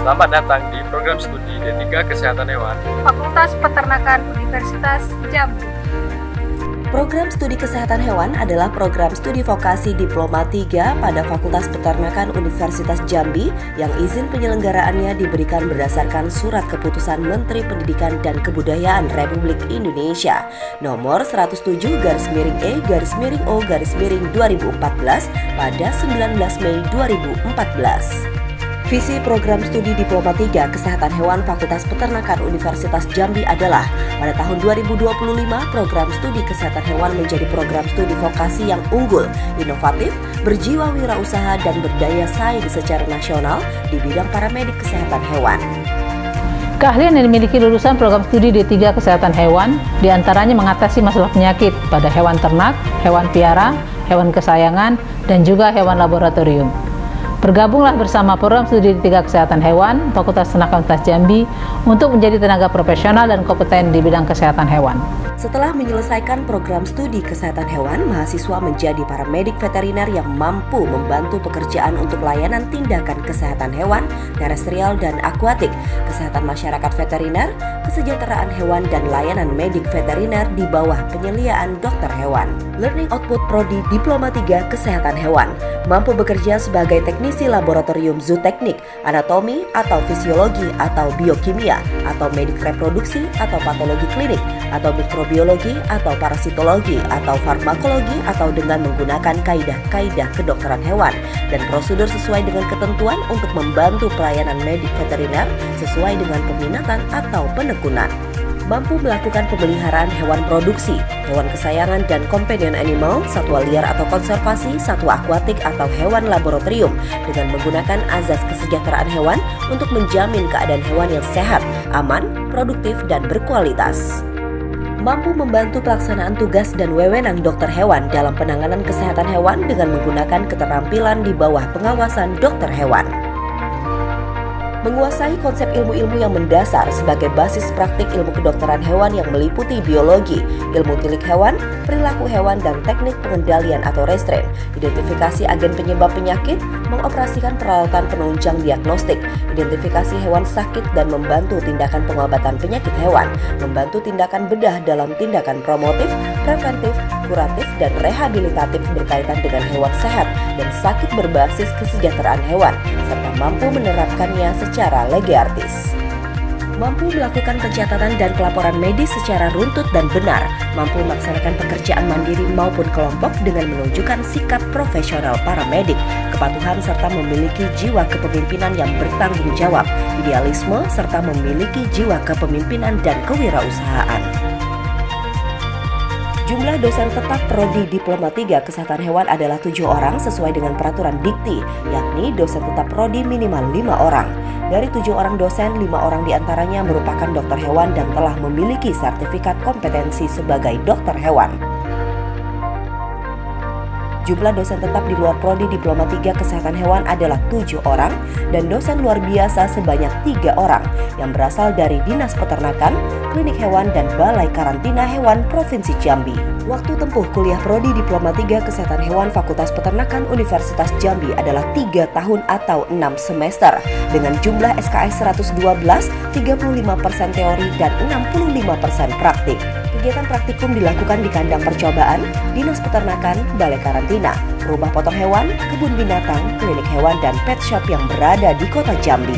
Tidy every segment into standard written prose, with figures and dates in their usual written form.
Selamat datang di program studi D3 Kesehatan Hewan Fakultas Peternakan Universitas Jambi. Program Studi Kesehatan Hewan adalah program studi vokasi Diploma 3 pada Fakultas Peternakan Universitas Jambi yang izin penyelenggaraannya diberikan berdasarkan Surat Keputusan Menteri Pendidikan dan Kebudayaan Republik Indonesia nomor 107/E/O/2014 pada 19 Mei 2014. Visi program studi Diploma 3 Kesehatan Hewan Fakultas Peternakan Universitas Jambi adalah pada tahun 2025 program studi kesehatan hewan menjadi program studi vokasi yang unggul, inovatif, berjiwa wirausaha dan berdaya saing secara nasional di bidang paramedik kesehatan hewan. Keahlian yang dimiliki lulusan program studi D3 Kesehatan Hewan diantaranya mengatasi masalah penyakit pada hewan ternak, hewan piara, hewan kesayangan, dan juga hewan laboratorium. Bergabunglah bersama program studi D3 Kesehatan Hewan Fakultas Peternakan Universitas Jambi untuk menjadi tenaga profesional dan kompeten di bidang kesehatan hewan. Setelah menyelesaikan program studi kesehatan hewan, mahasiswa menjadi paramedik veteriner yang mampu membantu pekerjaan untuk layanan tindakan kesehatan hewan, terestrial dan akuatik, kesehatan masyarakat veteriner, kesejahteraan hewan dan layanan medik veteriner di bawah penyeliaan dokter hewan. Learning Output Prodi Diploma 3 Kesehatan Hewan mampu bekerja sebagai teknisi laboratorium zooteknik, anatomi atau fisiologi atau biokimia atau medik reproduksi atau patologi klinik atau mikrobiologi atau parasitologi atau farmakologi atau dengan menggunakan kaidah-kaidah kedokteran hewan dan prosedur sesuai dengan ketentuan untuk membantu pelayanan medik veteriner sesuai dengan peminatan atau penekunan. Mampu melakukan pemeliharaan hewan produksi, hewan kesayangan dan companion animal, satwa liar atau konservasi, satwa akuatik atau hewan laboratorium dengan menggunakan azas kesejahteraan hewan untuk menjamin keadaan hewan yang sehat, aman, produktif, dan berkualitas. Mampu membantu pelaksanaan tugas dan wewenang dokter hewan dalam penanganan kesehatan hewan dengan menggunakan keterampilan di bawah pengawasan dokter hewan. Menguasai konsep ilmu-ilmu yang mendasar sebagai basis praktik ilmu kedokteran hewan yang meliputi biologi, ilmu tilik hewan, perilaku hewan, dan teknik pengendalian atau restrain, identifikasi agen penyebab penyakit, mengoperasikan peralatan penunjang diagnostik, identifikasi hewan sakit dan membantu tindakan pengobatan penyakit hewan, membantu tindakan bedah dalam tindakan promotif, preventif, kuratif, dan rehabilitatif berkaitan dengan hewan sehat dan sakit berbasis kesejahteraan hewan, serta mampu menerapkannya secara lege artis. Mampu melakukan pencatatan dan pelaporan medis secara runtut dan benar, mampu melaksanakan pekerjaan mandiri maupun kelompok dengan menunjukkan sikap profesional paramedik, kepatuhan serta memiliki jiwa kepemimpinan yang bertanggung jawab, idealisme serta memiliki jiwa kepemimpinan dan kewirausahaan. Jumlah dosen tetap Prodi Diploma 3 Kesehatan Hewan adalah 7 orang sesuai dengan peraturan Dikti, yakni dosen tetap Prodi minimal 5 orang. Dari 7 orang dosen, 5 orang diantaranya merupakan dokter hewan dan telah memiliki sertifikat kompetensi sebagai dokter hewan. Jumlah dosen tetap di luar Prodi Diploma 3 Kesehatan Hewan adalah 7 orang dan dosen luar biasa sebanyak 3 orang yang berasal dari Dinas Peternakan, Klinik Hewan, dan Balai Karantina Hewan Provinsi Jambi. Waktu tempuh kuliah Prodi Diploma 3 Kesehatan Hewan Fakultas Peternakan Universitas Jambi adalah 3 tahun atau 6 semester dengan jumlah SKS 112, 35% teori, dan 65% praktik. Kegiatan praktikum dilakukan di kandang percobaan, Dinas Peternakan, Balai Karantina, rumah potong hewan, kebun binatang, klinik hewan, dan pet shop yang berada di kota Jambi.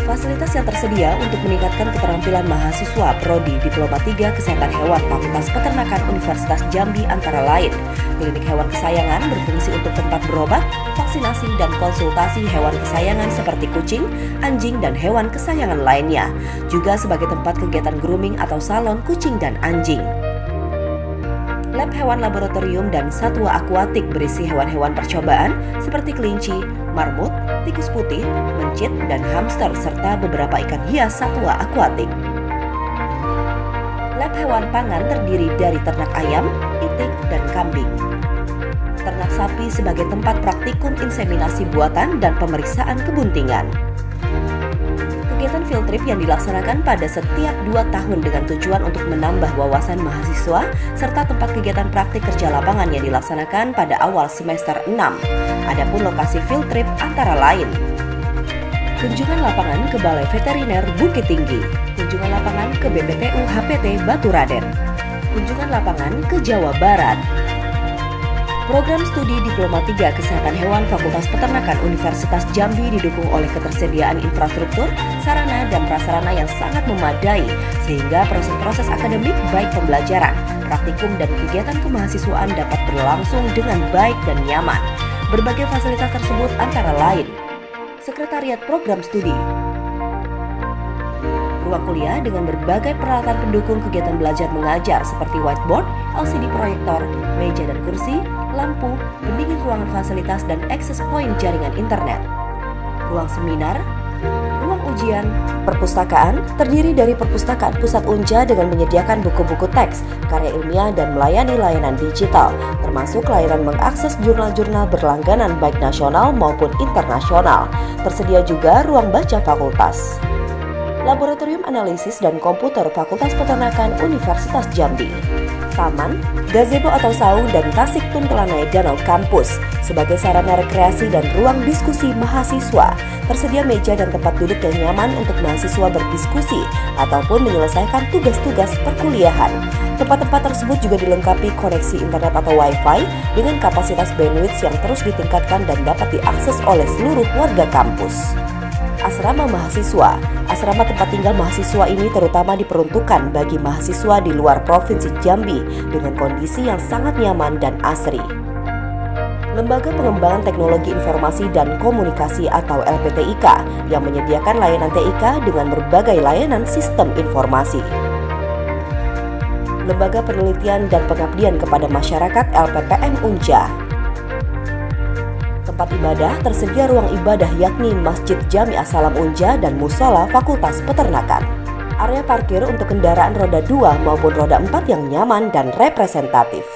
Fasilitas yang tersedia untuk meningkatkan keterampilan mahasiswa Prodi Diploma 3 Kesehatan Hewan Fakultas Peternakan Universitas Jambi antara lain klinik hewan kesayangan berfungsi untuk tempat berobat, vaksinasi, dan konsultasi hewan kesayangan seperti kucing, anjing, dan hewan kesayangan lainnya, juga sebagai tempat kegiatan grooming atau salon kucing dan anjing. Lab hewan laboratorium dan satwa akuatik berisi hewan-hewan percobaan seperti kelinci, marmut, tikus putih, mencit, dan hamster serta beberapa ikan hias satwa akuatik. Lab hewan pangan terdiri dari ternak ayam, itik, dan kambing. Ternak sapi sebagai tempat praktikum inseminasi buatan dan pemeriksaan kebuntingan. Kegiatan field trip yang dilaksanakan pada setiap 2 tahun dengan tujuan untuk menambah wawasan mahasiswa serta tempat kegiatan praktik kerja lapangan yang dilaksanakan pada awal semester 6. Adapun lokasi field trip antara lain: kunjungan lapangan ke Balai Veteriner Bukit Tinggi, kunjungan lapangan ke BPTU HPT Batu Raden, kunjungan lapangan ke Jawa Barat. Program studi Diploma 3 Kesehatan Hewan Fakultas Peternakan Universitas Jambi didukung oleh ketersediaan infrastruktur, sarana, dan prasarana yang sangat memadai, sehingga proses-proses akademik baik pembelajaran, praktikum, dan kegiatan kemahasiswaan dapat berlangsung dengan baik dan nyaman. Berbagai fasilitas tersebut antara lain: Sekretariat Program Studi, ruang kuliah dengan berbagai peralatan pendukung kegiatan belajar mengajar seperti whiteboard, LCD proyektor, meja dan kursi, lampu, pendingin ruangan fasilitas dan access point jaringan internet, ruang seminar, ruang ujian, perpustakaan terdiri dari perpustakaan pusat Unja dengan menyediakan buku-buku teks, karya ilmiah dan melayani layanan digital, termasuk layanan mengakses jurnal-jurnal berlangganan baik nasional maupun internasional. Tersedia juga ruang baca fakultas. Laboratorium Analisis dan Komputer Fakultas Peternakan Universitas Jambi, taman, gazebo atau saung, dan tasik tuntelanai danau kampus sebagai sarana rekreasi dan ruang diskusi mahasiswa. Tersedia meja dan tempat duduk yang nyaman untuk mahasiswa berdiskusi ataupun menyelesaikan tugas-tugas perkuliahan. Tempat-tempat tersebut juga dilengkapi koneksi internet atau wifi dengan kapasitas bandwidth yang terus ditingkatkan dan dapat diakses oleh seluruh warga kampus. Asrama mahasiswa. Asrama tempat tinggal mahasiswa ini terutama diperuntukkan bagi mahasiswa di luar Provinsi Jambi dengan kondisi yang sangat nyaman dan asri. Lembaga Pengembangan Teknologi Informasi dan Komunikasi atau LPTIK yang menyediakan layanan TIK dengan berbagai layanan sistem informasi. Lembaga Penelitian dan Pengabdian kepada Masyarakat LPPM Unja. Tempat ibadah, tersedia ruang ibadah yakni Masjid Jami As-Salam Unja dan Musola Fakultas Peternakan. Area parkir untuk kendaraan roda 2 maupun roda 4 yang nyaman dan representatif.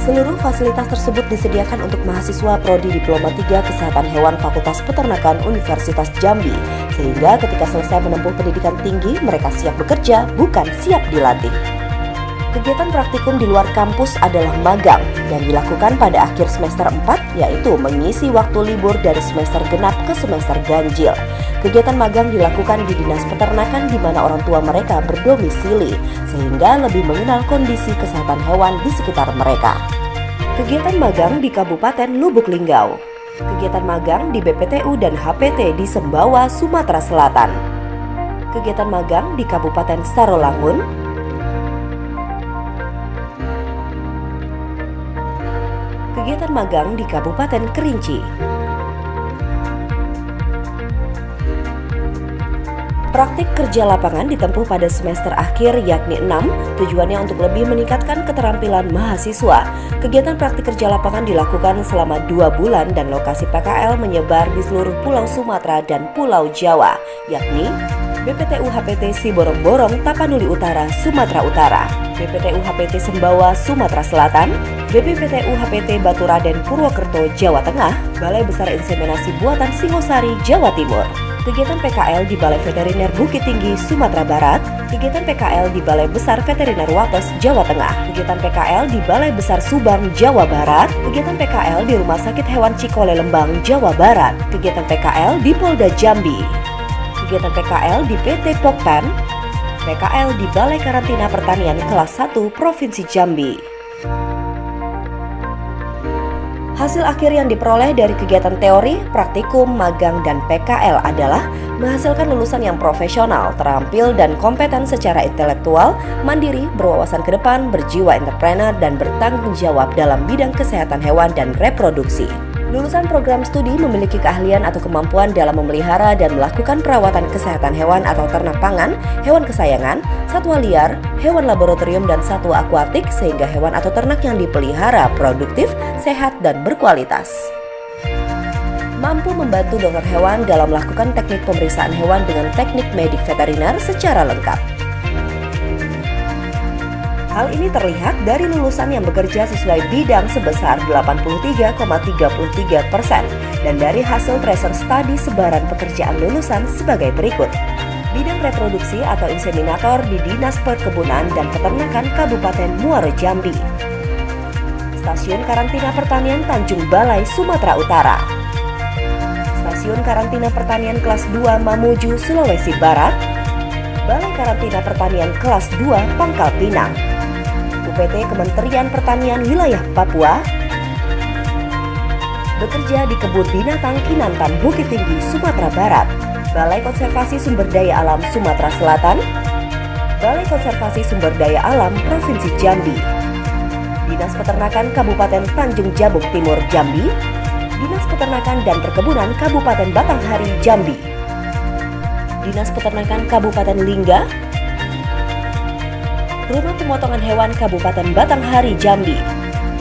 Seluruh fasilitas tersebut disediakan untuk mahasiswa Prodi Diploma 3 Kesehatan Hewan Fakultas Peternakan Universitas Jambi, sehingga ketika selesai menempuh pendidikan tinggi, mereka siap bekerja, bukan siap dilatih. Kegiatan praktikum di luar kampus adalah magang yang dilakukan pada akhir semester 4, yaitu mengisi waktu libur dari semester genap ke semester ganjil. Kegiatan magang dilakukan di Dinas Peternakan di mana orang tua mereka berdomisili, sehingga lebih mengenal kondisi kesehatan hewan di sekitar mereka. Kegiatan magang di Kabupaten Lubuk Linggau. Kegiatan magang di BPTU dan HPT di Sembawa, Sumatera Selatan. Kegiatan magang di Kabupaten Sarolangun. Kegiatan magang di Kabupaten Kerinci. Praktik kerja lapangan ditempuh pada semester akhir yakni 6, tujuannya untuk lebih meningkatkan keterampilan mahasiswa. Kegiatan praktik kerja lapangan dilakukan selama 2 bulan dan lokasi PKL menyebar di seluruh Pulau Sumatera dan Pulau Jawa, yakni BPTU HPT Siborong-Borong, Tapanuli Utara, Sumatera Utara, BPTU HPT Sembawa, Sumatera Selatan, BPPTU HPT Batu Raden, Purwokerto, Jawa Tengah, Balai Besar Inseminasi Buatan Singosari, Jawa Timur. Kegiatan PKL di Balai Veteriner Bukit Tinggi, Sumatera Barat. Kegiatan PKL di Balai Besar Veteriner Wates, Jawa Tengah. Kegiatan PKL di Balai Besar Subang, Jawa Barat. Kegiatan PKL di Rumah Sakit Hewan Cikole Lembang, Jawa Barat. Kegiatan PKL di Polda Jambi. Kegiatan PKL di PT Poktan. PKL di Balai Karantina Pertanian kelas 1 Provinsi Jambi. Hasil akhir yang diperoleh dari kegiatan teori, praktikum, magang, dan PKL adalah menghasilkan lulusan yang profesional, terampil, dan kompeten secara intelektual, mandiri, berwawasan ke depan, berjiwa entrepreneur, dan bertanggung jawab dalam bidang kesehatan hewan dan reproduksi. Lulusan program studi memiliki keahlian atau kemampuan dalam memelihara dan melakukan perawatan kesehatan hewan atau ternak pangan, hewan kesayangan, satwa liar, hewan laboratorium, dan satwa akuatik sehingga hewan atau ternak yang dipelihara produktif, sehat, dan berkualitas. Mampu membantu dokter hewan dalam melakukan teknik pemeriksaan hewan dengan teknik medik veteriner secara lengkap. Hal ini terlihat dari lulusan yang bekerja sesuai bidang sebesar 83,33% dan dari hasil tracer study sebaran pekerjaan lulusan sebagai berikut. Bidang reproduksi atau inseminator di Dinas Perkebunan dan Peternakan Kabupaten Muaro Jambi. Stasiun Karantina Pertanian Tanjung Balai, Sumatera Utara. Stasiun Karantina Pertanian Kelas 2 Mamuju, Sulawesi Barat. Balai Karantina Pertanian Kelas 2 Pangkal Pinang. UPT Kementerian Pertanian Wilayah Papua. Bekerja di Kebun Binatang Kinantan, Bukit Tinggi, Sumatera Barat. Balai Konservasi Sumber Daya Alam Sumatera Selatan. Balai Konservasi Sumber Daya Alam Provinsi Jambi. Dinas Peternakan Kabupaten Tanjung Jabung Timur Jambi. Dinas Peternakan dan Perkebunan Kabupaten Batanghari Jambi. Dinas Peternakan Kabupaten Lingga. Rumah Pemotongan Hewan Kabupaten Batanghari Jambi.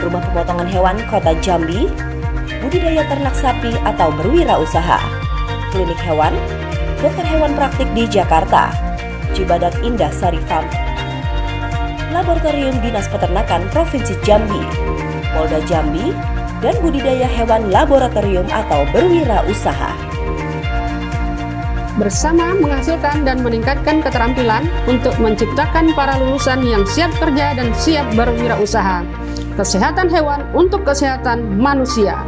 Rumah Pemotongan Hewan Kota Jambi. Budidaya ternak sapi atau berwirausaha. Klinik hewan, dokter hewan praktik di Jakarta, Cibadak Indah Sari Farm, Laboratorium Dinas Peternakan Provinsi Jambi, Polda Jambi, dan budidaya hewan laboratorium atau berwirausaha. Bersama menghasilkan dan meningkatkan keterampilan untuk menciptakan para lulusan yang siap kerja dan siap berwirausaha. Kesehatan hewan untuk kesehatan manusia.